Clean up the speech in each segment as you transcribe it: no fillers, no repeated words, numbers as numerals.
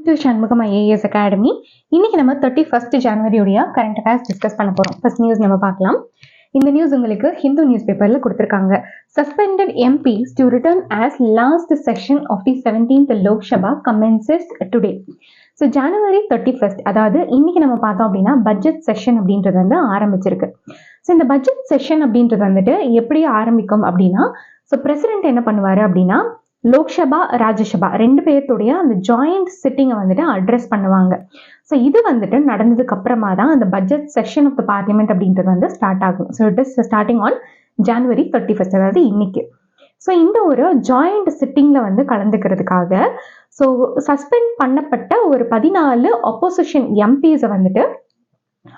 To Shanmugam IAS academy. இன்னைக்கு நம்ம 31st ஜனவரியோடைய current affairs discuss பண்ண போறோம். ஃபர்ஸ்ட் நியூஸ் நம்ம பார்க்கலாம். இந்த நியூஸ் உங்களுக்கு ஹிந்து நியூஸ் பேப்பர்ல கொடுத்திருக்காங்க. Suspended MPs to return as last session of the 17th Lok Sabha commences today. So ஜனவரி 31st, அதாவது இன்னைக்கு நம்ம பார்த்தோம் அப்படின்னா பட்ஜெட் செஷன் அப்படின்றது வந்து ஆரம்பிச்சிருக்கு. ஸோ இந்த பட்ஜெட் செஷன் அப்படின்றது வந்துட்டு எப்படி ஆரம்பிக்கும் அப்படின்னா, ஸோ பிரசிடென்ட் என்ன பண்ணுவாரு அப்படின்னா, லோக்சபா ராஜ்யசபா ரெண்டு பேர்த்துடைய அந்த ஜாயிண்ட் சிட்டிங்கை வந்துட்டு அட்ரஸ் பண்ணுவாங்க. ஸோ இது வந்துட்டு நடந்ததுக்கு அப்புறமா தான் அந்த budget session of the parliament அப்படின்றது வந்து ஸ்டார்ட் ஆகும். So it is starting on January 31st, அதாவது இன்னைக்கு. ஸோ இந்த ஒரு ஜாயிண்ட் சிட்டிங்ல வந்து கலந்துக்கிறதுக்காக ஸோ சஸ்பெண்ட் பண்ணப்பட்ட ஒரு 14 ஆப்போசிஷன் எம்பிஸை வந்துட்டு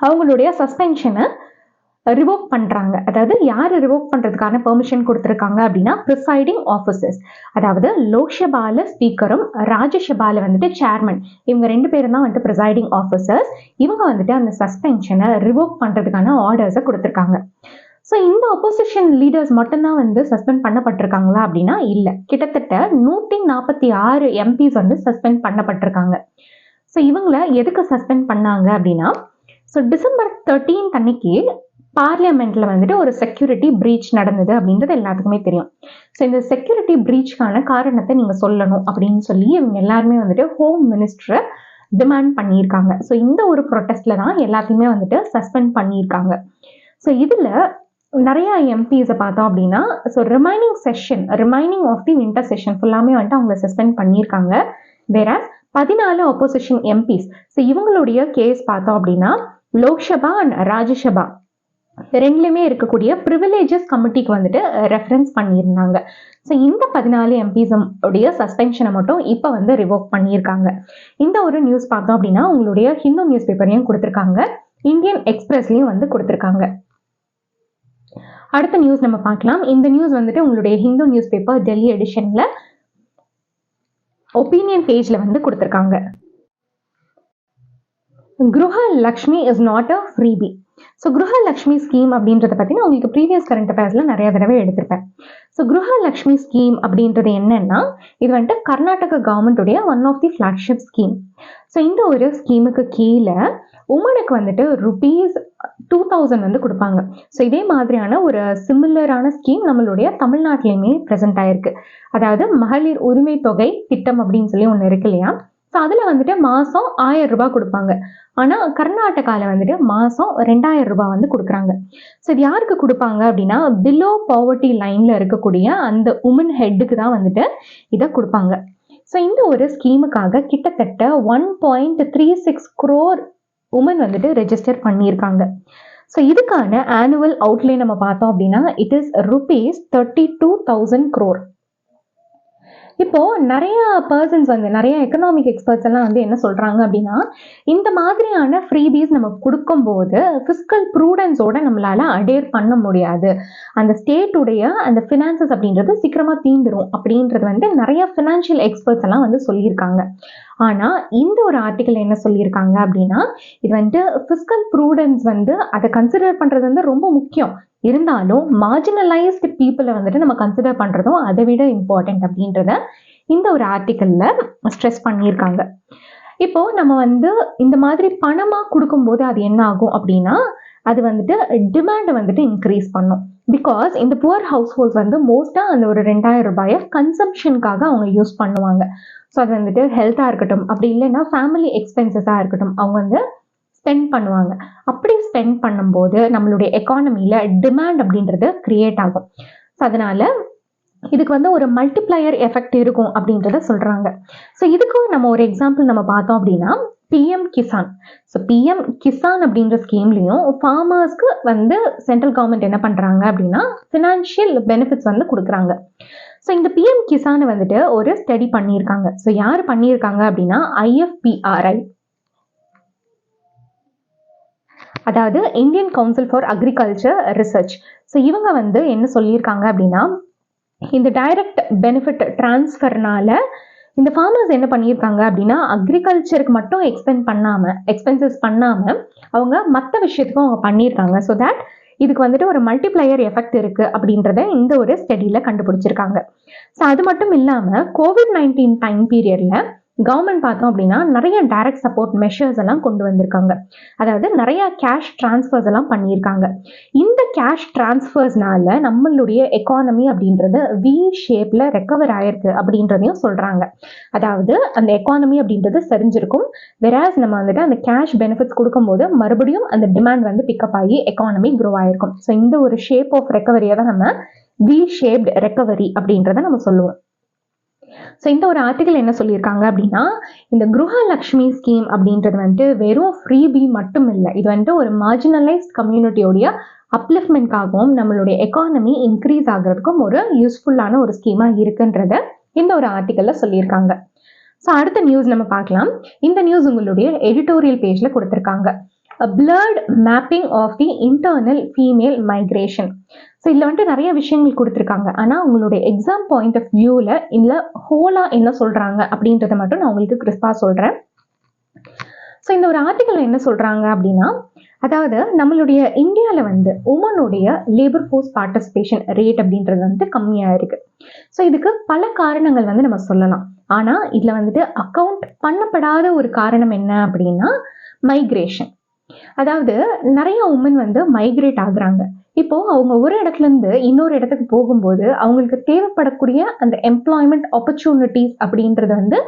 அவங்களுடைய சஸ்பென்ஷனை ரிவோக் பண்றாங்க. அதாவது யார் ரிவோக் பண்றதுக்கான பெர்மிஷன் கொடுத்துருக்காங்க அப்படின்னா, ப்ரிசைடிங் ஆஃபீஸர்ஸ், அதாவது லோக்சபால ஸ்பீக்கரும் ராஜ்யசபால வந்துட்டு சேர்மன், இவங்க ரெண்டு பேரும் தான் வந்துட்டு ப்ரிசைடிங் ஆஃபீஸர்ஸ். இவங்க வந்துட்டு அந்த சஸ்பென்ஷனை ரிவோக் பண்றதுக்கான ஆர்டர்ஸை கொடுத்துருக்காங்க. ஸோ இந்த ஆப்போசிஷன் லீடர்ஸ் மட்டும்தான் வந்து சஸ்பெண்ட் பண்ணப்பட்டிருக்காங்களா அப்படின்னா இல்லை, கிட்டத்தட்ட 146 எம்பிஸ் வந்து சஸ்பெண்ட் பண்ணப்பட்டிருக்காங்க. ஸோ இவங்களை எதுக்கு சஸ்பெண்ட் பண்ணாங்க அப்படின்னா, ஸோ டிசம்பர் 13 அன்னைக்கு பார்லிமெண்ட்ல வந்துட்டு ஒரு செக்யூரிட்டி பிரீச் நடந்தது அப்படின்றது எல்லாத்துக்குமே தெரியும். ஸோ இந்த செக்யூரிட்டி பிரீச்கான காரணத்தை நீங்க சொல்லணும் அப்படின்னு சொல்லி இவங்க எல்லாருமே வந்துட்டு ஹோம் மினிஸ்டரை டிமாண்ட் பண்ணியிருக்காங்க. ஸோ இந்த ஒரு ப்ரொட்டஸ்ட்ல தான் எல்லாத்தையுமே வந்துட்டு சஸ்பெண்ட் பண்ணியிருக்காங்க. ஸோ இதுல நிறைய எம்பிஸை பார்த்தோம் அப்படின்னா, so remaining of the winter session ஃபுல்லாமே வந்துட்டு அவங்க சஸ்பெண்ட் பண்ணியிருக்காங்க. வேற 14 ஆப்போசிஷன் எம்பிஸ், ஸோ இவங்களுடைய கேஸ் பார்த்தோம் அப்படின்னா லோக்சபா அண்ட் ராஜ்யசபா ரெண்டுலையுமே இருக்கக்கூடிய ப்ரிவிலேஜஸ் கமிட்டிக்கு வந்துட்டு ரெஃபரன்ஸ் பண்ணியிருந்தாங்க. ஸோ இந்த 14 எம்பிஸ் உடைய சஸ்பென்ஷனை மட்டும் இப்போ வந்து ரிவோக் பண்ணியிருக்காங்க. இந்த ஒரு நியூஸ் பார்த்தோம் அப்படின்னா உங்களுடைய ஹிந்து நியூஸ் பேப்பரையும் கொடுத்துருக்காங்க, இந்தியன் எக்ஸ்பிரஸ்லையும் வந்து கொடுத்துருக்காங்க. அடுத்த நியூஸ் நம்ம பார்க்கலாம். இந்த நியூஸ் வந்துட்டு உங்களுடைய ஹிந்து நியூஸ் பேப்பர் டெல்லி எடிஷன்ல ஒப்பீனியன் பேஜ்ல வந்து கொடுத்துருக்காங்க. Gruhalakshmi is not a freebie. So Gruhalakshmi scheme அப்படின்றத பற்றி நான் உங்களுக்கு ப்ரீவியஸ் கரண்ட் அஃபேர்ஸில் நிறைய தடவை எடுத்திருப்பேன். ஸோ கிருஹலக்ஷ்மி ஸ்கீம் அப்படின்றது என்னன்னா, இது வந்துட்டு கர்நாடக கவர்மெண்ட்டுடைய one of the flagship scheme. So இந்த ஒரு ஸ்கீமுக்கு கீழே உமனுக்கு வந்துட்டு ₹2000 வந்து கொடுப்பாங்க. ஸோ இதே மாதிரியான ஒரு சிமிலரான ஸ்கீம் நம்மளுடைய தமிழ்நாட்டிலையுமே ப்ரெசென்ட் ஆயிருக்கு. அதாவது மகளிர் உரிமை தொகை திட்டம் அப்படின்னு சொல்லி ஒன்று இருக்கு இல்லையா. ஸோ அதில் வந்துட்டு மாதம் 1000 ரூபாய் கொடுப்பாங்க. ஆனால் கர்நாடகாவில் வந்துட்டு மாதம் 2000 ரூபாய் வந்து கொடுக்குறாங்க. ஸோ இது யாருக்கு கொடுப்பாங்க அப்படின்னா, பிலோ பாவர்ட்டி லைனில் இருக்கக்கூடிய அந்த உமன் ஹெட்டுக்கு தான் வந்துட்டு இதை கொடுப்பாங்க. ஸோ இந்த ஒரு ஸ்கீமுக்காக கிட்டத்தட்ட 1.36 crore உமன் வந்துட்டு ரெஜிஸ்டர் பண்ணியிருக்காங்க. ஸோ இதுக்கான ஆனுவல் அவுட்லே நம்ம பார்த்தோம் அப்படின்னா இட் இஸ் ₹32,000 crore. இப்போ நிறைய பர்சன்ஸ் வந்து நிறைய எக்கனாமிக் எக்ஸ்பர்ட்ஸ் எல்லாம் வந்து என்ன சொல்றாங்க அப்படின்னா, இந்த மாதிரியான ஃப்ரீபீஸ் நம்ம கொடுக்கும்போது ஃபிஸ்கல் ப்ரூடன்ஸோட நம்மளால அடேர் பண்ண முடியாது, அந்த ஸ்டேட்டுடைய அந்த ஃபினான்சஸ் அப்படின்றது சீக்கிரமா தீந்துரும் அப்படின்றது வந்து நிறைய ஃபினான்ஷியல் எக்ஸ்பர்ட்ஸ் எல்லாம் வந்து சொல்லியிருக்காங்க. ஆனா இந்த ஒரு ஆர்டிக்கல் என்ன சொல்லியிருக்காங்க அப்படின்னா, இது வந்துட்டு ஃபிஸ்கல் ப்ரூடன்ஸ் வந்து அதை கன்சிடர் பண்றது வந்து ரொம்ப முக்கியம், இருந்தாலும் மார்ஜினலைஸ்டு பீப்புளை வந்துட்டு நம்ம கன்சிடர் பண்றதும் அதை விட இம்பார்ட்டன்ட் அப்படின்றத இந்த ஒரு ஆர்டிக்கல்ல ஸ்ட்ரெஸ் பண்ணியிருக்காங்க. இப்போ நம்ம வந்து இந்த மாதிரி பணமா கொடுக்கும்போது அது என்ன ஆகும் அப்படின்னா, அது வந்துட்டு டிமாண்டை வந்துட்டு இன்க்ரீஸ் பண்ணும். பிகாஸ் இந்த புவர் ஹவுஸ் ஹோல்ட்ஸ் வந்து மோஸ்டா அந்த ஒரு 2000 ரூபாயை கன்சம்ஷனுக்காக அவங்க யூஸ் பண்ணுவாங்க. ஸோ அது வந்துட்டு ஹெல்த்தாக இருக்கட்டும், அப்படி இல்லைன்னா ஃபேமிலி எக்ஸ்பென்சஸாக இருக்கட்டும், அவங்க வந்து ஸ்பெண்ட் பண்ணுவாங்க. அப்படி ஸ்பெண்ட் பண்ணும்போது நம்மளுடைய எக்கானமியில டிமாண்ட் அப்படின்றது கிரியேட் ஆகும். ஸோ அதனால இதுக்கு வந்து ஒரு மல்டிப்ளையர் எஃபெக்ட் இருக்கும் அப்படின்றத சொல்றாங்க. ஸோ இதுக்கு நம்ம ஒரு எக்ஸாம்பிள் நம்ம பார்த்தோம் அப்படின்னா PM Kisan. So PM Kisan அப்படின்ற ஸ்கீம்லையும் ஃபார்மர்ஸ்க்கு வந்து சென்ட்ரல் கவர்மெண்ட் என்ன பண்றாங்க அப்படின்னா ஃபினான்ஷியல் பெனிஃபிட்ஸ் வந்து கொடுக்குறாங்க. ஸோ இந்த PM கிசானை வந்துட்டு ஒரு ஸ்டடி பண்ணியிருக்காங்க. ஸோ யார் பண்ணியிருக்காங்க அப்படின்னா IFPRI, அதாவது Indian council for agriculture research. So இவங்க வந்து என்ன சொல்லியிருக்காங்க அப்படின்னா, இந்த டைரக்ட் பெனிஃபிட் டிரான்ஸ்ஃபர்னால இந்த ஃபார்மர்ஸ் என்ன பண்ணியிருக்காங்க அப்படின்னா அக்ரிகல்ச்சருக்கு மட்டும் எக்ஸ்பென்சஸ் பண்ணாம அவங்க மற்ற விஷயத்துக்கும் அவங்க பண்ணியிருக்காங்க. ஸோ தட் இதுக்கு வந்துட்டு ஒரு மல்டிப்ளையர் எஃபெக்ட் இருக்கு அப்படின்றத இந்த ஒரு ஸ்டடியில கண்டுபிடிச்சிருக்காங்க. ஸோ அது மட்டும் இல்லாம COVID-19 டைம் பீரியட்ல கவர்மெண்ட் பார்த்தோம் அப்படின்னா நிறைய டைரக்ட் சப்போர்ட் மெஷர்ஸ் எல்லாம் கொண்டு வந்திருக்காங்க. அதாவது நிறைய கேஷ் டிரான்ஸ்ஃபர்ஸ் எல்லாம் பண்ணியிருக்காங்க. இந்த கேஷ் டிரான்ஸ்ஃபர்ஸ்னால நம்மளுடைய எக்கானமி அப்படின்றது வி ஷேப்ல ரெக்கவர் ஆயிருக்கு அப்படின்றதையும் சொல்றாங்க. அதாவது அந்த எக்கானமி அப்படின்றது சரிஞ்சிருக்கும். வெராஸ் நம்ம வந்துட்டு அந்த கேஷ் பெனிஃபிட்ஸ் கொடுக்கும்போது மறுபடியும் அந்த டிமாண்ட் வந்து பிக்கப் ஆகி எக்கானமி க்ரோ ஆயிருக்கும். ஸோ இந்த ஒரு ஷேப் ஆஃப் ரெக்கவரியை தான் நம்ம வி ஷேப்ட் ரெக்கவரி அப்படின்றத நம்ம சொல்லுவோம். ஸோ இந்த ஒரு ஆர்டிகல் என்ன சொல்லியிருக்காங்க அப்படின்னா, இந்த கிருஹலக்ஷ்மி ஸ்கீம் அப்படின்றது வந்துட்டு வெறும் ஃப்ரீபி மட்டும் இல்லை, இது வந்துட்டு ஒரு மார்ஜினலைஸ்ட் கம்யூனிட்டியோடைய அப்லிஃப்ட்மெண்ட்காகவும் நம்மளுடைய எக்கானமி இன்க்ரீஸ் ஆகிறதுக்கும் ஒரு யூஸ்ஃபுல்லான ஒரு ஸ்கீமாக இருக்குன்றத இந்த ஒரு ஆர்டிக்கல்ல சொல்லியிருக்காங்க. ஸோ அடுத்த நியூஸ் நம்ம பார்க்கலாம். இந்த நியூஸ் உங்களுடைய எடிட்டோரியல் பேஜ்ல கொடுத்துருக்காங்க. A blurred mapping of the internal female migration. So இதில் வந்துட்டு நிறைய விஷயங்கள் கொடுத்துருக்காங்க. ஆனால் உங்களுடைய எக்ஸாம் பாயிண்ட் ஆஃப் வியூவில் இதில் ஹோலாக என்ன சொல்கிறாங்க அப்படின்றத மட்டும் நான் உங்களுக்கு கிறிஸ்பாக சொல்கிறேன். ஸோ இந்த ஒரு ஆர்டிக்கல் என்ன சொல்கிறாங்க அப்படின்னா, அதாவது நம்மளுடைய இந்தியாவில் வந்து உமனுடைய லேபர் ஃபோர்ஸ் பார்ட்டிசிபேஷன் ரேட் அப்படின்றது வந்து கம்மியாக இருக்குது. ஸோ இதுக்கு பல காரணங்கள் வந்து நம்ம சொல்லலாம். ஆனால் இதில் வந்துட்டு அக்கௌண்ட் பண்ணப்படாத ஒரு காரணம் என்ன அப்படின்னா மைக்ரேஷன். அதாவது நிறைய உமன் வந்து மைக்ரேட் ஆகுறாங்க. இப்போ அவங்க ஒரு இடத்துல இருந்து இன்னொரு இடத்துக்கு போகும்போது அவங்களுக்கு தேவைப்படக்கூடிய அந்த எம்ப்ளாய்மெண்ட் ஆப்பர்ச்சுனிட்டிஸ் அப்படின்றது வந்து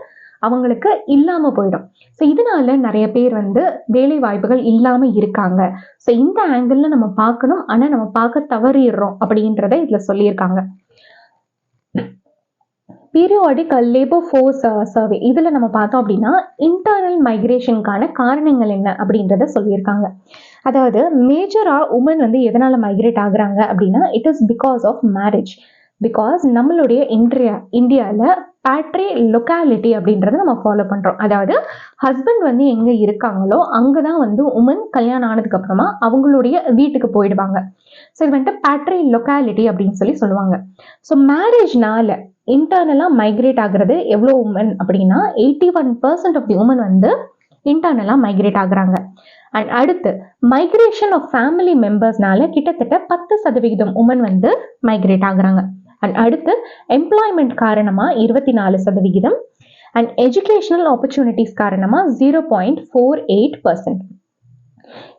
அவங்களுக்கு இல்லாம போயிடும். ஸோ இதனால நிறைய பேர் வந்து வேலை வாய்ப்புகள் இல்லாம இருக்காங்க. ஸோ இந்த ஆங்கிள் நம்ம பார்க்கணும், ஆனா நம்ம பார்க்க தவறிடுறோம் அப்படின்றத இதுல சொல்லியிருக்காங்க. பீரியாடிக் லேபர் ஃபோர்ஸ் சர்வே இதில் நம்ம பார்த்தோம் அப்படின்னா இன்டர்னல் மைக்ரேஷனுக்கான காரணங்கள் என்ன அப்படின்றத சொல்லியிருக்காங்க. அதாவது மேஜராக உமன் வந்து எதனால் மைக்ரேட் ஆகுறாங்க அப்படின்னா it is because of marriage. Because நம்மளுடைய இந்தியாவில் பேட்ரி லொக்காலிட்டி அப்படின்றத நம்ம ஃபாலோ பண்ணுறோம். அதாவது ஹஸ்பண்ட் வந்து எங்கே இருக்காங்களோ அங்கே தான் வந்து உமன் கல்யாணம் ஆனதுக்கப்புறமா அவங்களுடைய வீட்டுக்கு போயிடுவாங்க. ஸோ இது வந்துட்டு பேட்ரி லொக்காலிட்டி அப்படின்னு சொல்லுவாங்க. ஸோ மேரேஜ்னால இன்டர்னலாக மைக்ரேட் ஆகுறது எவ்வளோ உமன் அப்படின்னா 81% ஆஃப் தி உமன் வந்து இன்டர்னலாக மைக்ரேட் ஆகுறாங்க. அண்ட் அடுத்து மைக்ரேஷன் ஆஃப் ஃபேமிலி மெம்பர்ஸ்னால கிட்டத்தட்ட 10% உமன் வந்து மைக்ரேட் ஆகுறாங்க. அண்ட் அடுத்து எம்ப்ளாய்மெண்ட் காரணமாக 24%, அண்ட் எஜுகேஷனல் ஆப்பர்ச்சுனிட்டிஸ் காரணமாக 0.48%.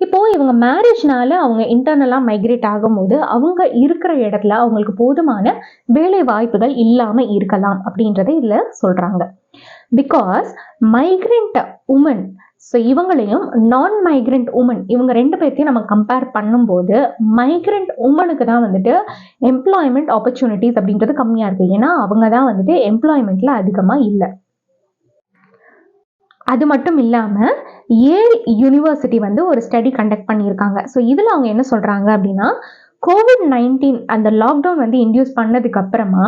இப்போ இவங்க மேரேஜ்னால அவங்க இன்டர்னலாக மைக்ரேட் ஆகும்போது அவங்க இருக்கிற இடத்துல அவங்களுக்கு போதுமான வேலை வாய்ப்புகள் இல்லாமல் இருக்கலாம் அப்படின்றத இதில் சொல்கிறாங்க. பிகாஸ் மைக்ரெண்ட் உமன், ஸோ இவங்களையும் நான் மைக்ரெண்ட் உமன் இவங்க ரெண்டு பேர்த்தையும் நம்ம கம்பேர் பண்ணும்போது மைக்ரெண்ட் உமனுக்கு தான் வந்துட்டு எம்ப்ளாய்மெண்ட் ஆப்பர்ச்சுனிட்டிஸ் அப்படின்றது கம்மியாக இருக்குது. ஏன்னா அவங்க தான் வந்துட்டு எம்ப்ளாய்மெண்ட்டில் அதிகமாக இல்லை. அது மட்டும் இல்லாமல் ஏல் யூனிவர்சிட்டி வந்து ஒரு ஸ்டடி கண்டக்ட் பண்ணியிருக்காங்க. ஸோ இதில் அவங்க என்ன சொல்கிறாங்க அப்படின்னா COVID-19 அந்த லாக்டவுன் வந்து இன்டியூஸ் பண்ணதுக்கு அப்புறமா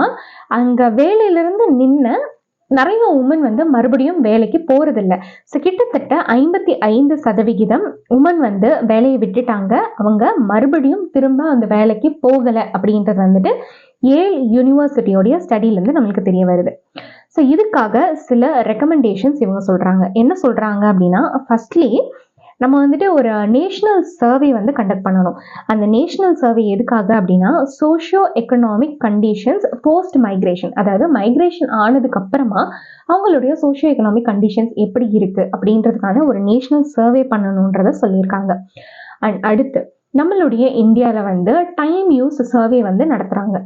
அங்கே வேலையிலிருந்து நின்று நிறைய உமன் வந்து மறுபடியும் வேலைக்கு போகிறதில்ல. ஸோ கிட்டத்தட்ட 55% உமன் வந்து வேலையை விட்டுட்டாங்க. அவங்க மறுபடியும் திரும்ப அந்த வேலைக்கு போகலை அப்படின்றது வந்துட்டு ஏல் யூனிவர்சிட்டியோடைய ஸ்டடியிலேருந்து நம்மளுக்கு தெரிய வருது. ஸோ இதுக்காக சில ரெக்கமெண்டேஷன்ஸ் இவங்க சொல்கிறாங்க. என்ன சொல்கிறாங்க அப்படின்னா ஃபர்ஸ்ட்லி நம்ம வந்துட்டு ஒரு நேஷ்னல் சர்வே வந்து கண்டக்ட் பண்ணணும். அந்த நேஷ்னல் சர்வே எதுக்காக அப்படின்னா socio economic conditions post migration, அதாவது மைக்ரேஷன் ஆனதுக்கு அப்புறமா அவங்களுடைய சோஷியோ எக்கனாமிக் கண்டிஷன்ஸ் எப்படி இருக்கு அப்படின்றதுக்கான ஒரு நேஷ்னல் சர்வே பண்ணணுன்றத சொல்லியிருக்காங்க. அண்ட் அடுத்து நம்மளுடைய இந்தியாவில் வந்து டைம் யூஸ் சர்வே வந்து நடத்துகிறாங்க.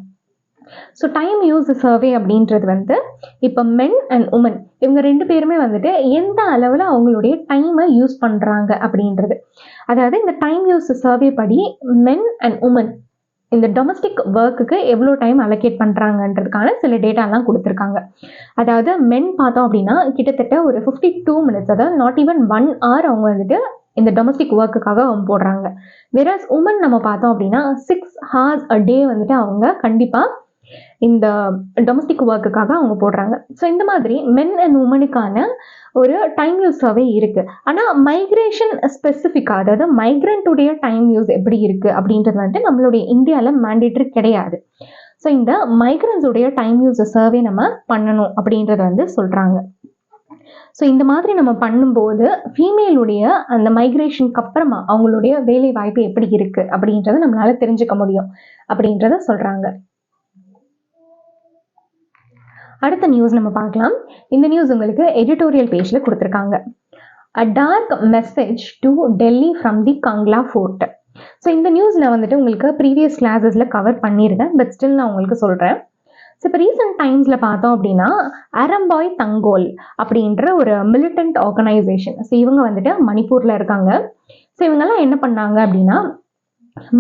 ஸோ டைம் யூஸ் சர்வே அப்படின்றது வந்து இப்போ மென் அண்ட் உமன் இவங்க ரெண்டு பேருமே வந்துட்டு எந்த அளவில் அவங்களுடைய டைமை யூஸ் பண்ணுறாங்க அப்படின்றது. அதாவது இந்த டைம் யூஸ் சர்வே படி மென் அண்ட் உமன் இந்த டொமஸ்டிக் ஒர்க்குக்கு எவ்வளோ டைம் அலோகேட் பண்ணுறாங்கன்றதுக்கான சில டேட்டாலாம் கொடுத்துருக்காங்க. அதாவது மென் பார்த்தோம் அப்படின்னா கிட்டத்தட்ட ஒரு 52 minutes, அதாவது நாட் ஈவன் 1 hour அவங்க வந்துட்டு இந்த டொமஸ்டிக் ஒர்க்குக்காக அவங்க போடுறாங்க. வேறஸ் உமன் நம்ம பார்த்தோம் அப்படின்னா 6 hours a day வந்துட்டு அவங்க கண்டிப்பாக இந்த டொமஸ்டிக் ஒர்க்குக்காக அவங்க போடுறாங்க. ஸோ இந்த மாதிரி மென் அண்ட் உமனுக்கான ஒரு டைம் யூஸ் சர்வே இருக்கு. ஆனால் மைக்ரேஷன் ஸ்பெசிஃபிக்காக, அதாவது மைக்ரண்ட்டுடைய டைம் யூஸ் எப்படி இருக்கு அப்படின்றது வந்துட்டு நம்மளுடைய இந்தியாவில் மேண்டேட்டரி கிடையாது. ஸோ இந்த மைக்ரன்ஸுடைய டைம் யூஸ் சர்வே நம்ம பண்ணணும் அப்படின்றத வந்து சொல்றாங்க. ஸோ இந்த மாதிரி நம்ம பண்ணும்போது ஃபீமேலுடைய அந்த மைக்ரேஷனுக்கு அப்புறமா அவங்களுடைய வேலை வாய்ப்பு எப்படி இருக்கு அப்படின்றத நம்மளால தெரிஞ்சுக்க முடியும் அப்படின்றத சொல்றாங்க. அடுத்த நியூஸ் நம்ம பார்க்கலாம். இந்த நியூஸ் உங்களுக்கு எடிட்டோரியல் பேஜ்ல கொடுத்துருக்காங்க. A dark message to Delhi from the Kangla fort. So இந்த நியூஸ் நான் வந்துட்டு உங்களுக்கு ப்ரீவியஸ் கிளாஸஸில் கவர் பண்ணியிருக்கேன், பட் ஸ்டில் நான் உங்களுக்கு சொல்கிறேன். ஸோ இப்போ ரீசெண்ட் டைம்ஸில் பார்த்தோம் அப்படின்னா அரம்பாய் தங்கோல் அப்படின்ற ஒரு மிலிட்டன்ட் ஆர்கனைசேஷன், ஸோ இவங்க வந்துட்டு மணிப்பூரில் இருக்காங்க. ஸோ இவங்கெல்லாம் என்ன பண்ணாங்க அப்படின்னா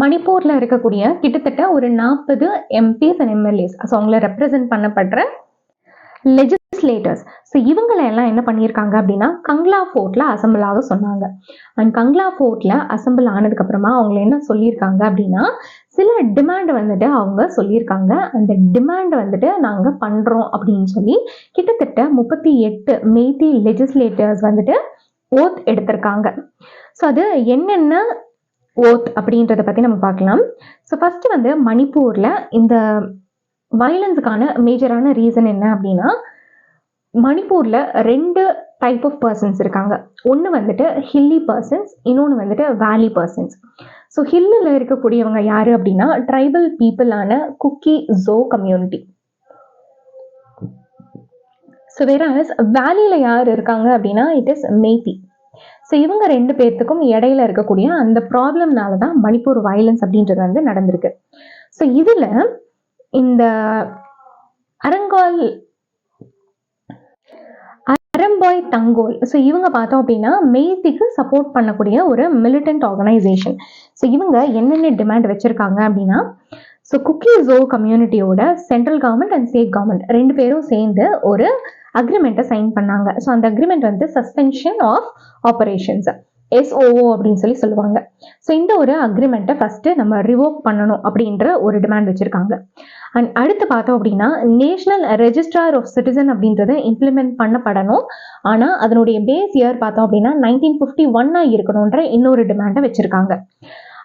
மணிப்பூரில் இருக்கக்கூடிய கிட்டத்தட்ட ஒரு 40 எம்பிஸ் அண்ட் எம்எல்ஏஸ், ஸோ அவங்கள ரெப்ரசன்ட் பண்ணப்படுற லெஜிஸ்லேட்டர்ஸ், ஸோ இவங்களை எல்லாம் என்ன பண்ணியிருக்காங்க அப்படின்னா கங்லா ஃபோர்ட்டில் அசம்பிள் ஆக சொன்னாங்க. அண்ட் கங்லா ஃபோர்ட்டில் அசம்பிள் ஆனதுக்கப்புறமா அவங்க என்ன சொல்லியிருக்காங்க அப்படின்னா சில டிமாண்டை வந்துட்டு அவங்க சொல்லியிருக்காங்க. அந்த டிமாண்டை வந்துட்டு நாங்கள் பண்ணுறோம் அப்படின்னு சொல்லி கிட்டத்தட்ட 38 மெய்தி லெஜிஸ்லேட்டர்ஸ் வந்துட்டு ஓத் எடுத்திருக்காங்க. ஸோ அது என்னென்ன ஓத் அப்படின்றத பற்றி நம்ம பார்க்கலாம். ஸோ ஃபஸ்ட்டு வந்து மணிப்பூரில் இந்த வயலன்ஸுக்கான மேஜரான ரீசன் என்ன அப்படின்னா மணிப்பூரில் 2 டைப் ஆஃப் பர்சன்ஸ் இருக்காங்க. ஒன்று வந்துட்டு ஹில்லி பர்சன்ஸ், இன்னொன்று வந்துட்டு வேலி பர்சன்ஸ். ஸோ ஹில்லில் இருக்கக்கூடியவங்க யார் அப்படின்னா ட்ரைபல் பீப்புளான குக்கி ஜோ கம்யூனிட்டி. ஸோ வேற வேலியில் யார் இருக்காங்க அப்படின்னா இட் இஸ் மெய்தி. ஸோ இவங்க 2 பேர்த்துக்கும் இடையில இருக்கக்கூடிய அந்த ப்ராப்ளம்னால தான் மணிப்பூர் வயலன்ஸ் அப்படின்றது வந்து நடந்திருக்கு. ஸோ இதில் இந்த அரம்பாய் தங்கோல், ஸோ இவங்க பார்த்தோம் அப்படின்னா மெய்திக்கு சப்போர்ட் பண்ணக்கூடிய ஒரு மிலிட்டன்ட் ஆர்கனைசேஷன். ஸோ இவங்க என்னென்ன டிமாண்ட் வச்சிருக்காங்க அப்படின்னா ஸோ குக்கி ஜோ கம்யூனிட்டியோட central government and state government 2 பேரும் சேர்ந்து ஒரு அக்ரிமெண்ட்டை சைன் பண்ணாங்க. ஸோ அந்த அக்ரிமெண்ட் வந்து சஸ்பென்ஷன் ஆஃப் ஆபரேஷன்ஸ், SOO அப்படின்னு சொல்லி சொல்லுவாங்க. ஸோ இந்த ஒரு அக்ரிமெண்ட்டை ஃபஸ்ட்டு நம்ம ரிவோக் பண்ணணும் அப்படின்ற ஒரு டிமாண்ட் வச்சுருக்காங்க. அண்ட் அடுத்து பார்த்தோம் அப்படின்னா நேஷனல் ரெஜிஸ்ட்ரார் ஆஃப் சிட்டிசன் அப்படின்றத இம்ப்ளிமெண்ட் பண்ணப்படணும். ஆனால் அதனுடைய பேஸ் இயர் பார்த்தோம் அப்படின்னா 1951 இருக்கணுன்ற இன்னொரு டிமாண்டை வச்சுருக்காங்க.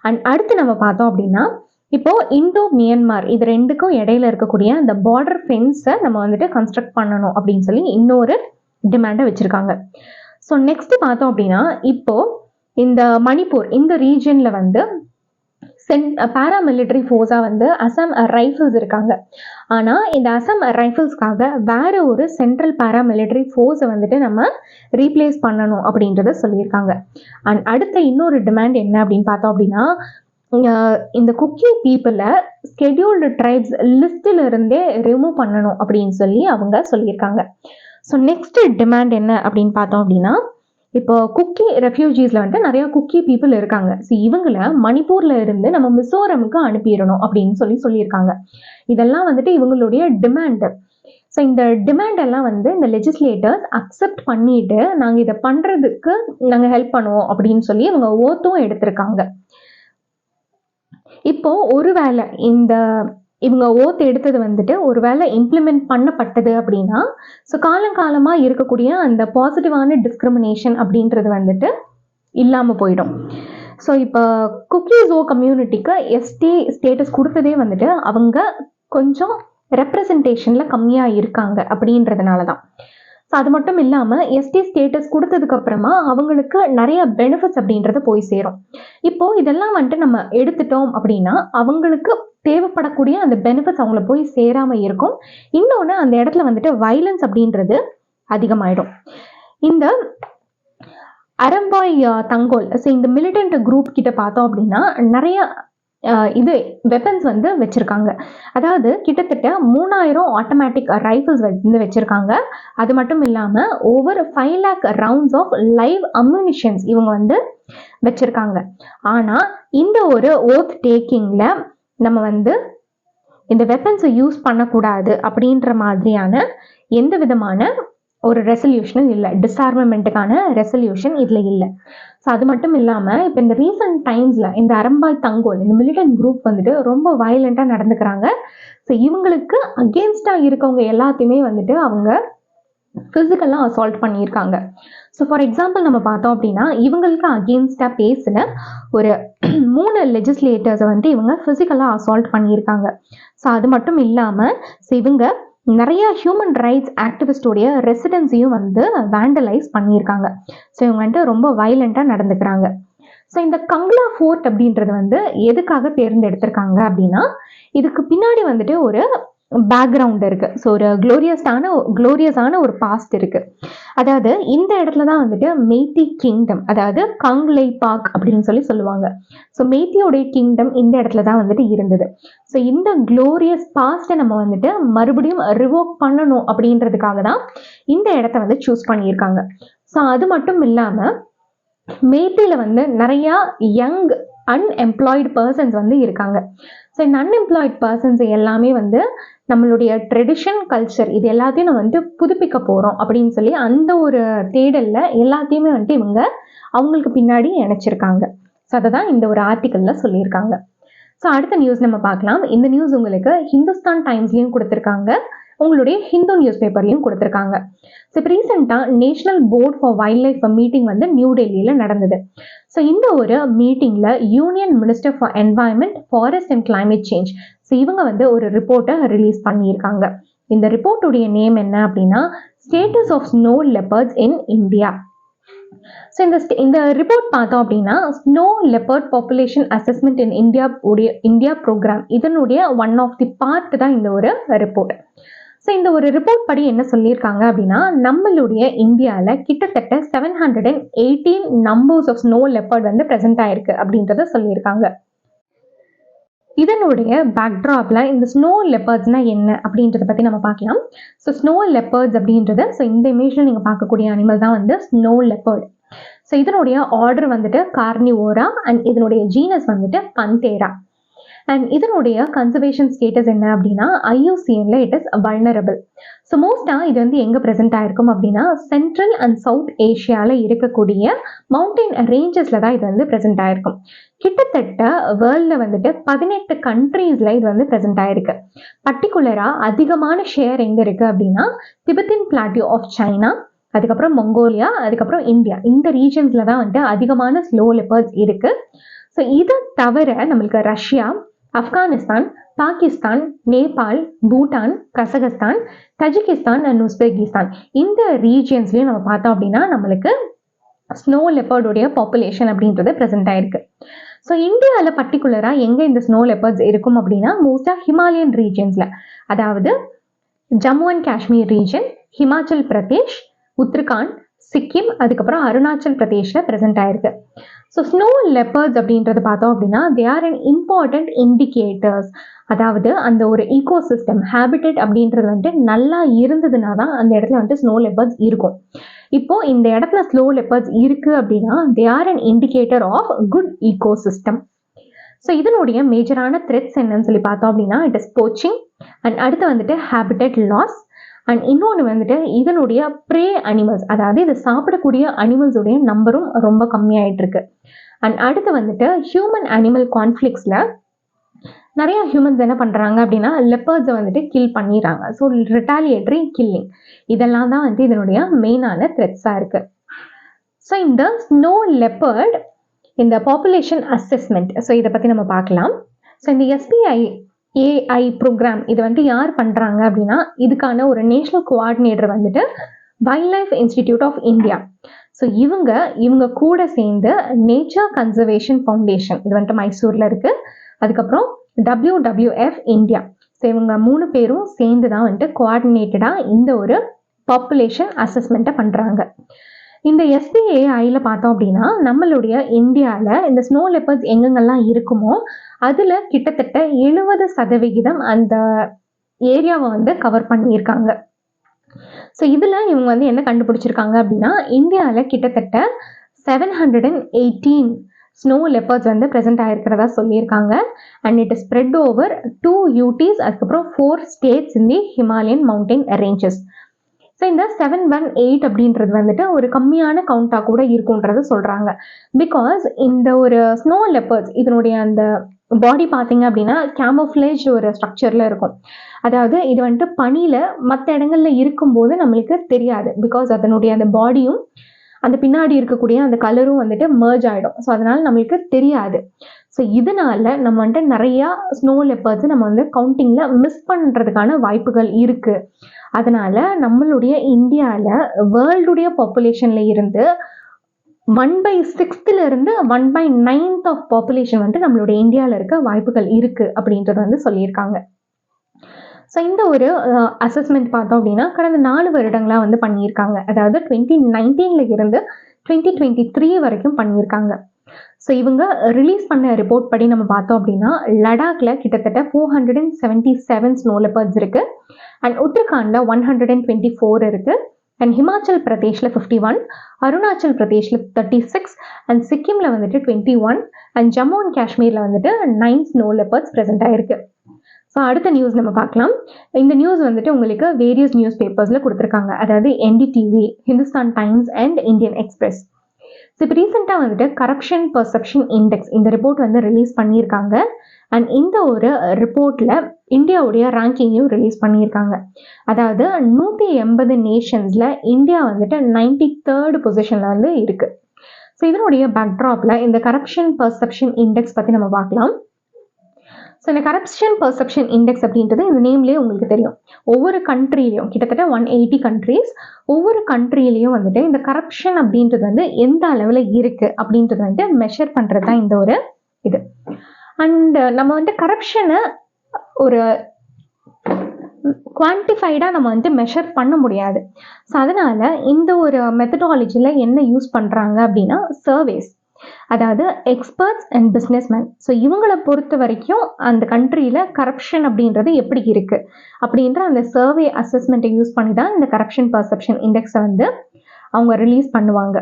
அண்ட் அடுத்து நம்ம பார்த்தோம் அப்படின்னா இப்போ இந்தோ மியான்மர் இது 2க்கும் இடையில இருக்கக்கூடிய அந்த பார்டர் ஃபென்ஸை நம்ம வந்துட்டு கன்ஸ்ட்ரக்ட் பண்ணணும் அப்படின்னு சொல்லி இன்னொரு டிமாண்டை வச்சுருக்காங்க. ஸோ நெக்ஸ்ட் பார்த்தோம் அப்படின்னா இப்போ இந்த மணிப்பூர் இந்த ரீஜனில் வந்து பாராமிலிட்டரி ஃபோர்ஸாக வந்து அசாம் ரைஃபிள்ஸ் இருக்காங்க. ஆனால் இந்த அசாம் ரைஃபிள்ஸ்க்காக வேற ஒரு சென்ட்ரல் பாராமிலிட்டரி ஃபோர்ஸை வந்துட்டு நம்ம ரீப்ளேஸ் பண்ணணும் அப்படின்றத சொல்லியிருக்காங்க. அண்ட் அடுத்த இன்னொரு டிமாண்ட் என்ன அப்படின்னு பார்த்தோம் அப்படின்னா இந்த குக்கி பீப்புளை ஸ்கெடியூல்டு ட்ரைப்ஸ் லிஸ்டில் இருந்தே ரிமூவ் பண்ணணும் அப்படின்னு சொல்லி அவங்க சொல்லியிருக்காங்க. ஸோ நெக்ஸ்ட் டிமாண்ட் என்ன அப்படின்னு பார்த்தோம் அப்படின்னா இப்போ குக்கி ரெஃப்யூஜிஸில் வந்துட்டு நிறையா குக்கி பீப்புள் இருக்காங்க. ஸோ இவங்களை மணிப்பூரில் இருந்து நம்ம மிசோரமுக்கு அனுப்பிடணும் அப்படின்னு சொல்லியிருக்காங்க. இதெல்லாம் வந்துட்டு இவங்களுடைய டிமாண்டு. ஸோ இந்த டிமாண்ட் எல்லாம் வந்து இந்த லெஜிஸ்லேட்டர்ஸ் அக்செப்ட் பண்ணிட்டு நாங்கள் இதை பண்ணுறதுக்கு நாங்கள் ஹெல்ப் பண்ணுவோம் அப்படின்னு சொல்லி இவங்க ஓத்தும் எடுத்திருக்காங்க. இப்போ ஒருவேளை இவங்க ஓத் எடுத்தது வந்துட்டு ஒருவேளை இம்ப்ளிமெண்ட் பண்ணப்பட்டது அப்படின்னா ஸோ காலங்காலமாக இருக்கக்கூடிய அந்த பாசிட்டிவான டிஸ்கிரிமினேஷன் அப்படின்றது வந்துட்டு இல்லாமல் போயிடும். ஸோ இப்போ குக்கி ஜோ கம்யூனிட்டிக்கு எஸ்டி ஸ்டேட்டஸ் கொடுத்ததே வந்துட்டு அவங்க கொஞ்சம் ரெப்ரசன்டேஷனில் கம்மியாக இருக்காங்க அப்படின்றதுனால தான். ஸோ அது மட்டும் இல்லாமல் எஸ்டி ஸ்டேட்டஸ் கொடுத்ததுக்கப்புறமா அவங்களுக்கு நிறைய பெனிஃபிட்ஸ் அப்படின்றது போய் சேரும். இப்போது இதெல்லாம் வந்துட்டு நம்ம எடுத்துட்டோம் அப்படின்னா அவங்களுக்கு தேவைப்படக்கூடிய அந்த பெனிஃபிட்ஸ் அவங்கள போய் சேராமல் இருக்கும். இன்னொன்று அந்த இடத்துல வந்துட்டு வயலன்ஸ் அப்படின்றது அதிகமாயிடும். இந்த அரம்பாய் தங்கோல், ஸோ இந்த மிலிட்டன்ட் குரூப் கிட்ட பார்த்தோம் அப்படின்னா நிறைய இது வெப்பன்ஸ் வந்து வச்சுருக்காங்க. அதாவது கிட்டத்தட்ட 3000 ஆட்டோமேட்டிக் ரைஃபிள்ஸ் வந்து வச்சுருக்காங்க. அது மட்டும் இல்லாமல் over 5 lakh rounds of live ammunitions இவங்க வந்து வச்சுருக்காங்க. ஆனால் இந்த ஒரு ஓத் டேக்கிங்கில் நம்ம வந்து இந்த வெப்பன்ஸை யூஸ் பண்ணக்கூடாது அப்படின்ற மாதிரியான எந்த விதமான ஒரு ரெசல்யூஷனும் இல்லை, டிஸ்ஆர்மமெண்ட்டுக்கான ரெசல்யூஷன் இதில் இல்லை. ஸோ அது மட்டும் இல்லாமல் இப்போ இந்த ரீசன்ட் டைம்ஸில் இந்த அரம்பாய் தங்கோல் இந்த மிலிட்டன்ட் குரூப் வந்துட்டு ரொம்ப வயலண்ட்டாக நடந்துக்கிறாங்க. ஸோ இவங்களுக்கு அகேன்ஸ்டாக இருக்கவங்க எல்லாத்தையுமே வந்துட்டு அவங்க ஃபிசிக்கலாக அசால்ட் பண்ணியிருக்காங்க. ஸோ ஃபார் எக்ஸாம்பிள் நம்ம பார்த்தோம் அப்படின்னா இவங்களுக்கு அகேன்ஸ்டாக பேசின ஒரு 3 லெஜிஸ்லேட்டர்ஸை வந்து இவங்க ஃபிசிக்கலாக அசால்ட் பண்ணியிருக்காங்க. ஸோ அது மட்டும் இல்லாமல் ஸோ இவங்க நிறைய ஹியூமன் ரைட்ஸ் ஆக்டிவிஸ்டோடைய ரெசிடென்சியும் வந்து வேண்டலைஸ் பண்ணியிருக்காங்க. ஸோ இவங்க வந்துட்டு ரொம்ப வயலண்ட்டாக நடந்துக்கிறாங்க. ஸோ இந்த கங்லா ஃபோர்ட் அப்படின்றது வந்து எதுக்காக தேர்ந்தெடுத்திருக்காங்க அப்படின்னா இதுக்கு பின்னாடி வந்துட்டு ஒரு பேக்ரவுண்ட் இருக்கு. ஸோ ஒரு க்ளோரியஸான ஒரு பாஸ்ட் இருக்கு. அதாவது இந்த இடத்துல தான் வந்துட்டு மெய்தி கிங்டம், அதாவது கங்லை பாக் அப்படின்னு சொல்லுவாங்க. ஸோ மெய்தியோடைய கிங்டம் இந்த இடத்துல தான் வந்துட்டு இருந்தது. ஸோ இந்த க்ளோரியஸ் பாஸ்ட்டை நம்ம வந்துட்டு மறுபடியும் ரிவோக் பண்ணணும் அப்படின்றதுக்காக தான் இந்த இடத்த வந்து சூஸ் பண்ணியிருக்காங்க. ஸோ அது மட்டும் இல்லாமல் மெய்தியில் வந்து நிறையா யங் அன்எம்ப்ளாய்டு பர்சன்ஸ் வந்து இருக்காங்க. ஸோ இந்த அன்எம்ப்ளாய்டு பர்சன்ஸ் எல்லாமே வந்து நம்மளுடைய ட்ரெடிஷன் கல்ச்சர் இது எல்லாத்தையும் நம்ம வந்து புதுப்பிக்க போகிறோம் அப்படின்னு சொல்லி அந்த ஒரு தேடலில் எல்லாத்தையுமே வந்துட்டு இவங்க அவங்களுக்கு பின்னாடி இணைச்சிருக்காங்க. ஸோ அதை தான் இந்த ஒரு ஆர்டிக்கலில் சொல்லியிருக்காங்க. ஸோ அடுத்த நியூஸ் நம்ம பார்க்கலாம். இந்த நியூஸ் உங்களுக்கு ஹிந்துஸ்தான் டைம்ஸ்லையும் கொடுத்துருக்காங்க, உங்களுடைய ஹிந்து நியூஸ் பேப்பர்லையும் கொடுத்துருக்காங்க. ஸோ இப்போ ரீசெண்டாக national board for wild life meeting வந்து நியூ டெல்லியில் நடந்தது. ஸோ இந்த ஒரு மீட்டிங்கில் union minister for environment, forest and climate change, so இவங்க வந்து ஒரு ரிப்போர்ட்டை ரிலீஸ் பண்ணியிருக்காங்க. இந்த ரிப்போர்ட்டுடைய நேம் என்ன அப்படின்னா status of snow leopards in India. So இந்த ரிப்போர்ட் பார்த்தோம் அப்படின்னா snow leopard population assessment in India program இதனுடைய ஒன் ஆஃப் தி பார்ட் தான் இந்த ஒரு ரிப்போர்ட். ஸோ இந்த ஒரு ரிப்போர்ட் படி என்ன சொல்லியிருக்காங்க அப்படின்னா நம்மளுடைய இந்தியாவில் கிட்டத்தட்ட 718 நம்பர்ஸ் ஆஃப் ஸ்னோ லெப்பர்ட் வந்து ப்ரெசென்ட் ஆயிருக்கு அப்படின்றத சொல்லியிருக்காங்க. இதனுடைய பேக்ட்ராப்ல இந்த ஸ்னோ லெப்பர்ட்ஸ்னா என்ன அப்படின்றத பற்றி நம்ம பார்க்கலாம். ஸோ ஸ்னோ லெப்பர்ட்ஸ் அப்படின்றது, ஸோ இந்த இமேஜில் நீங்கள் பார்க்கக்கூடிய அனிமல் தான் வந்து ஸ்னோ லெப்பர்ட். ஸோ இதனுடைய ஆர்டர் வந்துட்டு கார்னிவோரா அண்ட் இதனுடைய ஜீனஸ் வந்துட்டு பந்தேரா. அண்ட் இதனுடைய கன்சர்வேஷன் ஸ்டேட்டஸ் என்ன அப்படின்னா IUCNல இட் இஸ் வல்னரபிள். ஸோ மோஸ்ட்டாக இது வந்து எங்கே ப்ரெசென்ட் ஆயிருக்கும் அப்படின்னா சென்ட்ரல் அண்ட் சவுத் ஏஷியாவில் இருக்கக்கூடிய மவுண்டைன் ரேஞ்சஸில் தான் இது வந்து ப்ரெசென்ட் ஆயிருக்கும். கிட்டத்தட்ட வேர்ல்டில் வந்துட்டு 18 கண்ட்ரீஸில் இது வந்து ப்ரெசென்ட் ஆயிருக்கு. பர்டிகுலராக அதிகமான ஷேர் எங்கே இருக்குது அப்படின்னா திபெத்தின் பிளாட்டியூ ஆஃப் சைனா, அதுக்கப்புறம் மங்கோலியா, அதுக்கப்புறம் இந்தியா, இந்த ரீஜன்ஸில் தான் வந்துட்டு அதிகமான ஸ்னோ லெப்பர்ட்ஸ் இருக்குது. ஸோ இதை தவிர நம்மளுக்கு Russia, Afghanistan, Pakistan, Nepal, Bhutan, Kazakhstan, Tajikistan and Uzbekistan, இந்த ரீஜியன்ஸ்லையும் நம்ம பார்த்தோம் அப்படின்னா நம்மளுக்கு ஸ்னோ லெப்பர்டுடைய பாப்புலேஷன் அப்படின்றது ப்ரெசென்ட் ஆயிருக்கு. ஸோ இந்தியாவில் பர்டிகுலராக எங்கே இந்த ஸ்னோ லெப்பர்ட்ஸ் இருக்கும் அப்படின்னா மோஸ்ட்டாக ஹிமாலயன் ரீஜன்ஸில், அதாவது ஜம்மு அண்ட் காஷ்மீர் ரீஜன், ஹிமாச்சல் பிரதேஷ், உத்தரகாண்ட், சிக்கிம், அதுக்கப்புறம் அருணாச்சல் பிரதேஷில் ப்ரெசென்ட் ஆயிருக்கு. ஸோ ஸ்னோ லெப்பர்ட்ஸ் அப்படின்றது பார்த்தோம் அப்படின்னா they are an important indicators. அதாவது அந்த ஒரு ஈகோசிஸ்டம் ஹேபிட்டட் அப்படின்றது வந்துட்டு நல்லா இருந்ததுனா தான் அந்த இடத்துல வந்துட்டு ஸ்னோ லெப்பர்ட்ஸ் இருக்கும். இப்போ இந்த இடத்துல ஸ்னோ லெப்பர்ட்ஸ் இருக்கு அப்படின்னா they are an indicator of good ecosystem. So இதனுடைய மேஜரான த்ரெட்ஸ் என்னன்னு சொல்லி பார்த்தோம் அப்படின்னா இட் இஸ் போச்சிங் அண்ட் அடுத்து வந்துட்டு ஹேபிட்டட் லாஸ் அண்ட் இன்னொன்று வந்துட்டு இதனுடைய ப்ரே அனிமல்ஸ், அதாவது இதை சாப்பிடக்கூடிய அனிமல்ஸுடைய நம்பரும் ரொம்ப கம்மியாயிட்டு இருக்கு. அண்ட் அடுத்து வந்துட்டு ஹியூமன் அனிமல் கான்ஃப்ளிக்ஸில் நிறைய ஹியூமன்ஸ் என்ன பண்ணுறாங்க அப்படின்னா லெப்பர்ட்ஸை வந்துட்டு கில் பண்ணிடுறாங்க. ஸோ ரிட்டாலியேட்டரி கில்லிங் இதெல்லாம் தான் வந்து இதனுடைய மெயினான த்ரெட்ஸாக இருக்குது. ஸோ இந்த ஸ்னோ லெப்பர்ட் இந்த பாப்புலேஷன் அசஸ்மெண்ட், ஸோ இதை பற்றி நம்ம பார்க்கலாம். ஸோ இந்த SPIAI ப்ரோக்ராம் இது வந்துட்டு யார் பண்ணுறாங்க அப்படின்னா இதுக்கான ஒரு நேஷனல் கோஆர்டினேட்டர் வந்துட்டு wild life institute of India. So இவங்க கூட சேர்ந்து நேச்சர் கன்சர்வேஷன் ஃபவுண்டேஷன், இது வந்துட்டு மைசூரில் இருக்குது, அதுக்கப்புறம் WWF இந்தியா, ஸோ இவங்க 3 பேரும் சேர்ந்து தான் வந்துட்டு கோஆர்டினேட்டடாக இந்த ஒரு பாப்புலேஷன் அசஸ்மெண்ட்டை பண்ணுறாங்க. இந்த SPAIல பார்த்தோம் அப்படின்னா நம்மளுடைய இந்தியாவில் இந்த ஸ்னோ லெப்பர்ட்ஸ் எங்கெங்கெல்லாம் இருக்குமோ அதில் கிட்டத்தட்ட 70% அந்த ஏரியாவை வந்து கவர் பண்ணியிருக்காங்க. ஸோ இதில் இவங்க வந்து என்ன கண்டுபிடிச்சிருக்காங்க அப்படின்னா இந்தியாவில் கிட்டத்தட்ட 718 ஸ்னோ லெப்பர்ட்ஸ் வந்து ப்ரெசென்ட் ஆகிருக்கிறதா சொல்லியிருக்காங்க. And it is spread over 2 UTs, அதுக்கப்புறம் 4 ஸ்டேட்ஸ் இன் தி ஹிமாலயன் மவுண்டைன் ரேஞ்சஸ். ஸோ இந்த 718 அப்படின்றது வந்துட்டு ஒரு கம்மியான கவுண்டாக கூட இருக்குன்றது சொல்கிறாங்க. பிகாஸ் இந்த ஒரு ஸ்னோ லெப்பர்ட்ஸ் இதனுடைய அந்த பாடி பார்த்தீங்க அப்படின்னா கேமோஃப்ளேஜ் ஒரு ஸ்ட்ரக்சரில் இருக்கும். அதாவது இது வந்துட்டு பனியில் மற்ற இடங்களில் இருக்கும்போது நம்மளுக்கு தெரியாது. பிகாஸ் அதனுடைய அந்த பாடியும் அந்த பின்னாடி இருக்கக்கூடிய அந்த கலரும் வந்துட்டு மர்ஜ் ஆகிடும். ஸோ அதனால் நம்மளுக்கு தெரியாது. ஸோ இதனால நம்ம வந்துட்டு நிறையா ஸ்னோ லெப்பர்ட்ஸ் நம்ம வந்து கவுண்டிங்கில் மிஸ் பண்ணுறதுக்கான வாய்ப்புகள் இருக்குது. அதனால் நம்மளுடைய இந்தியாவில் வேர்ல்டுடைய பாப்புலேஷனில் இருந்து 1/6 1/9 ஆஃப் பாப்புலேஷன் வந்துட்டு நம்மளுடைய இந்தியாவில் இருக்க வாய்ப்புகள் இருக்குது அப்படின்றது வந்து சொல்லியிருக்காங்க. ஸோ இந்த ஒரு அசஸ்மெண்ட் பார்த்தோம் அப்படின்னா கடந்த 4 வருடங்களாக வந்து பண்ணியிருக்காங்க. அதாவது 2019 இருந்து 2023 வரைக்கும் பண்ணியிருக்காங்க. ஸோ இவங்க ரிலீஸ் பண்ண ரிப்போர்ட் படி நம்ம பார்த்தோம் அப்படின்னா லடாக்ல கிட்டத்தட்ட 477 ஸ்னோ லெப்பர்ட்ஸ் இருக்கு, அண்ட் உத்தரகாண்ட்ல 124 இருக்கு, அண்ட் ஹிமாச்சல் பிரதேஷ்ல 51, அருணாச்சல் பிரதேஷ்ல 36, அண்ட் சிக்கிம்ல வந்துட்டு 21, அண்ட் ஜம்மு அண்ட் காஷ்மீர்ல வந்துட்டு 9 ஸ்னோ லெப்பர்ட்ஸ் ப்ரெசென்ட் ஆயிருக்கு. ஸோ அடுத்த நியூஸ் நம்ம பார்க்கலாம். இந்த நியூஸ் வந்துட்டு உங்களுக்கு வேரியஸ் நியூஸ் பேப்பர்ஸில் கொடுத்துருக்காங்க. அதாவது NDTV, Hindustan times and Indian express. So இப்போ ரீசெண்டாக வந்துட்டு கரப்ஷன் பர்செப்ஷன் இண்டெக்ஸ் இந்த ரிப்போர்ட் வந்து ரிலீஸ் பண்ணியிருக்காங்க. அண்ட் இந்த ஒரு ரிப்போர்ட்டில் இந்தியாவுடைய ரேங்கிங்கையும் ரிலீஸ் பண்ணியிருக்காங்க. அதாவது 180 நேஷன்ஸில் இந்தியா வந்துட்டு 93rd பொசிஷனில் வந்து இருக்குது. ஸோ இதனுடைய பேக்ட்ராப்பில் இந்த கரப்ஷன் பர்செப்ஷன் இண்டெக்ஸ் பற்றி நம்ம பார்க்கலாம். ஸோ இந்த கரப்ஷன் பர்செப்ஷன் இண்டெக்ஸ் அப்படின்றது இந்த நேம்லேயே உங்களுக்கு தெரியும். ஒவ்வொரு கண்ட்ரிலையும் கிட்டத்தட்ட 180 கண்ட்ரீஸ், ஒவ்வொரு கண்ட்ரிலையும் வந்துட்டு இந்த கரப்ஷன் அப்படின்றது வந்து எந்த அளவில் இருக்குது அப்படின்றது வந்து மெஷர் பண்ணுறது தான் இந்த ஒரு இது. அண்ட் நம்ம வந்து கரப்ஷனை ஒரு குவான்டிஃபைடாக நம்ம வந்து மெஷர் பண்ண முடியாது. ஸோ அதனால் இந்த ஒரு மெத்தடாலஜியில் என்ன யூஸ் பண்ணுறாங்க அப்படின்னா சர்வேஸ், அதாவது எக்ஸ்பர்ட்ஸ் அண்ட் பிஸ்னஸ்மேன். ஸோ இவங்களை பொறுத்த வரைக்கும் அந்த கண்ட்ரியில் கரப்ஷன் அப்படின்றது எப்படி இருக்குது அப்படின்ற அந்த சர்வே அசஸ்மெண்ட்டை யூஸ் பண்ணி தான் இந்த கரப்ஷன் பர்செப்ஷன் இண்டெக்ஸை வந்து அவங்க ரிலீஸ் பண்ணுவாங்க.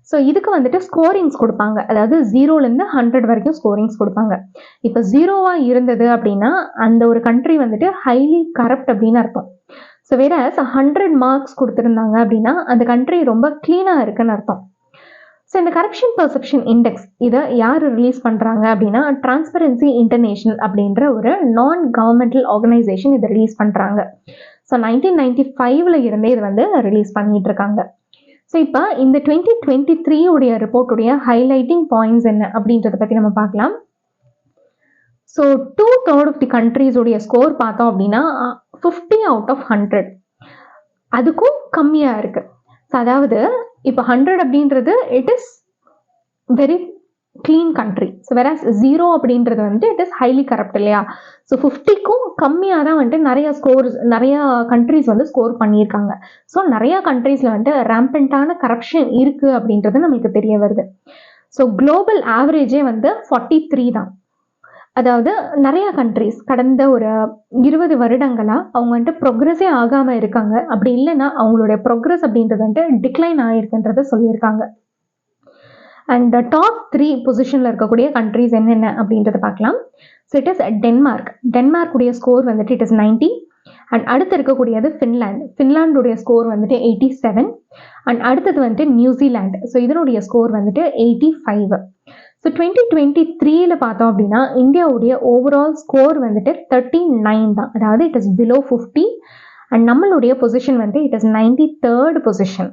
ஸோ இதுக்கு வந்துட்டு ஸ்கோரிங்ஸ் கொடுப்பாங்க. அதாவது 0லேருந்து 100 வரைக்கும் ஸ்கோரிங்ஸ் கொடுப்பாங்க. இப்போ 0வாக இருந்தது அப்படின்னா அந்த ஒரு கண்ட்ரி வந்துட்டு ஹைலி கரப்ட் அப்படின்னு அர்த்தம். ஸோ வேற 100 மார்க்ஸ் கொடுத்துருந்தாங்க அப்படின்னா அந்த கண்ட்ரி ரொம்ப க்ளீனாக இருக்குன்னு அர்த்தம். ஸோ இந்த கரப்ஷன் பர்செப்ஷன் இண்டெக்ஸ் இதை யார் ரிலீஸ் பண்ணுறாங்க அப்படின்னா டிரான்ஸ்பரன்சி இன்டர்நேஷனல் அப்படின்ற ஒரு நான் கவர்மெண்டல் ஆர்கனைசேஷன் இதை ரிலீஸ் பண்ணுறாங்க. ஸோ 1995 இருந்தே இது வந்து ரிலீஸ் பண்ணிட்டு இருக்காங்க. ஸோ இப்போ இந்த 2023 உடைய ரிப்போர்ட்டுடைய ஹைலைட்டிங் பாயிண்ட்ஸ் என்ன அப்படின்றத பற்றி நம்ம பார்க்கலாம். ஸோ 2/3 ஆஃப் தி கண்ட்ரீஸ் உடைய ஸ்கோர் பார்த்தோம் அப்படின்னா 50 out of 100, அதுக்கும் கம்மியாக இருக்குது. ஸோ அதாவது இப்போ 100 அப்படின்றது it is very clean country. So whereas 0 அப்படின்றது வந்துட்டு இட் இஸ் ஹைலி கரப்ட் இல்லையா. ஸோ 50க்கும் கம்மியாக தான் வந்துட்டு நிறையா கண்ட்ரிஸ் வந்து ஸ்கோர் பண்ணியிருக்காங்க. ஸோ நிறையா கண்ட்ரீஸில் வந்துட்டு ரேம்பண்டான கரப்ஷன் இருக்குது அப்படின்றது நம்மளுக்கு தெரிய வருது. ஸோ குளோபல் ஆவரேஜே வந்து 43 தான். அதாவது நிறையா கண்ட்ரிஸ் கடந்த ஒரு 20 வருடங்களாக அவங்க வந்துட்டு ப்ரொக்ரெஸே ஆகாமல் இருக்காங்க. அப்படி இல்லைன்னா அவங்களுடைய ப்ரொக்ரெஸ் அப்படின்றது வந்துட்டு டிக்ளைன் ஆகிருக்குன்றத சொல்லியிருக்காங்க. அண்ட் டாப் 3 பொசிஷனில் இருக்கக்கூடிய கண்ட்ரிஸ் என்னென்ன அப்படின்றத பார்க்கலாம். ஸோ இட் இஸ் டென்மார்க்குடைய ஸ்கோர் வந்துட்டு இட் இஸ் 90. அண்ட் அடுத்து இருக்கக்கூடியது ஃபின்லாண்டுடைய ஸ்கோர் வந்துட்டு 87. அண்ட் அடுத்தது வந்துட்டு நியூசிலாந்து. ஸோ இதனுடைய ஸ்கோர் வந்துட்டு 85. ஸோ 2023 பார்த்தோம் அப்படின்னா இந்தியாவுடைய ஓவரால் ஸ்கோர் வந்துட்டு 39 தான். அதாவது இட் இஸ் பிலோ 50. அண்ட் நம்மளுடைய பொசிஷன் வந்து it is 93rd position.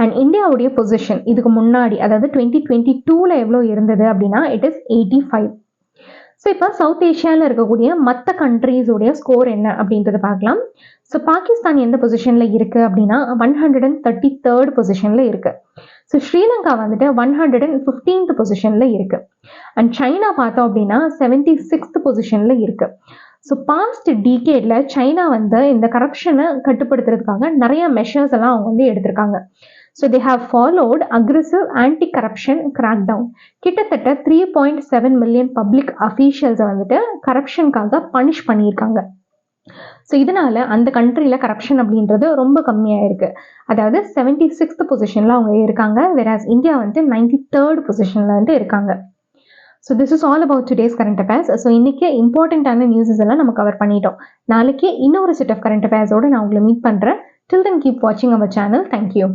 And இந்தியாவுடைய பொசிஷன் இதுக்கு முன்னாடி அதாவது 2022 எவ்வளோ இருந்தது அப்படின்னா இட் இஸ் 85. ஸோ இப்போ சவுத் ஏஷியாவில் இருக்கக்கூடிய மற்ற கண்ட்ரீஸுடைய ஸ்கோர் என்ன அப்படின்றத பார்க்கலாம். ஸோ பாகிஸ்தான் எந்த பொசிஷனில் இருக்குது அப்படின்னா 133rd பொசிஷனில் இருக்குது. ஸோ ஸ்ரீலங்கா வந்துட்டு 115th பொசிஷனில் இருக்குது. அண்ட் சைனா பார்த்தோம் அப்படின்னா 76th பொசிஷனில் இருக்குது. ஸோ பாஸ்ட் டீகேடில் சைனா வந்து இந்த கரப்ஷனை கட்டுப்படுத்துறதுக்காக நிறைய மெஷர்ஸ் எல்லாம் அவங்க வந்து எடுத்திருக்காங்க. So they have followed aggressive anti corruption crack down. கிட்டத்தட்ட 3.7 மில்லியன் பப்ளிக் அஃபீஷியல்ஸை வந்துட்டு கரப்ஷனுக்காக பனிஷ் பண்ணியிருக்காங்க. ஸோ இதனால அந்த கண்ட்ரியில் கரப்ஷன் அப்படின்றது ரொம்ப கம்மியாக இருக்குது. அதாவது 76th பொசிஷனில் அவங்க இருக்காங்க. வேறாஸ் இந்தியா வந்துட்டு 93rd பொசிஷனில் வந்துட்டு இருக்காங்க. So this is all about today's current affairs. So இன்றைக்கி இம்பார்ட்டண்ட்டான நியூஸஸ் எல்லாம் நம்ம கவர் பண்ணிட்டோம். நாளைக்கு இன்னொரு செட் ஆஃப் கரண்ட் அஃபேர்ஸோடு நான் உங்களை மீட் பண்ணுறேன். Till then, keep watching our channel. Thank you.